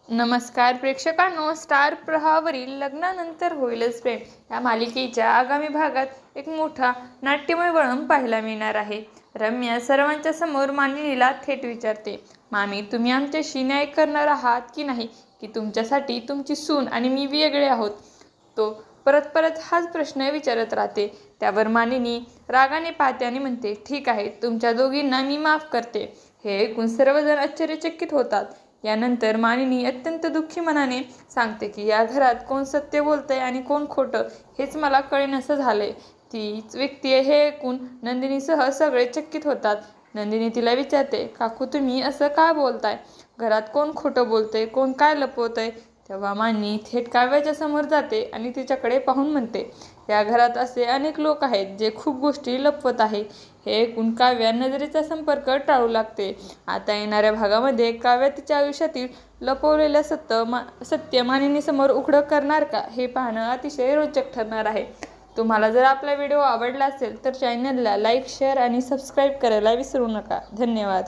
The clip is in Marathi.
नमस्कार प्रेक्षकांनो, स्टार प्रवाहावरील लग्नानंतर होईलच प्रेम या मालिकेच्या आगामी भागात एक मोठा नाट्यमय वळण पाहायला मिळणार आहे. रम्या सर्वांच्या समोर मानिनीला थेट विचारते, मामी तुम्ही आमच्याशी न्याय करणार आहात की नाही, की तुमच्यासाठी तुमची सून आणि मी वेगळे आहोत. तो परत परत हाच प्रश्न विचारत राहते. त्यावर मानिनी रागाने पाहते आणि म्हणते, ठीक आहे, तुमच्या दोघींना मी माफ करते. हे ऐकून सर्वजण आश्चर्यचकित होतात. यानंतर मानिनी अत्यंत दुःखी मनाने सांगते की या घरात कोण सत्य बोलतंय आणि कोण खोटं हेच मला कळेनासं झालंय. तीच व्यक्ती हे ऐकून नंदिनीसह सगळे चकित होतात. नंदिनी तिला विचारते, काकू तुम्ही असं का बोलताय? घरात कोण खोटं बोलतंय, कोण काय लपवतंय? तेव्हा मानिनी थेट काव्याच्या समोर जाते आणि तिच्याकडे पाहून म्हणते, या घरात असे अनेक लोक आहेत जे खूप गोष्टी लपवत आहे. हे ऐकून काव्या नजरेचा संपर्क टाळू लागते. आता येणाऱ्या भागामध्ये काव्या तिच्या आयुष्यातील लपवलेलं सत्य मानिनीसमोर उघड करणार का, हे पाहणं अतिशय रोचक ठरणार आहे. तुम्हाला जर आपला व्हिडिओ आवडला असेल तर चॅनलला लाईक, शेअर आणि सबस्क्राईब करायला विसरू नका. धन्यवाद.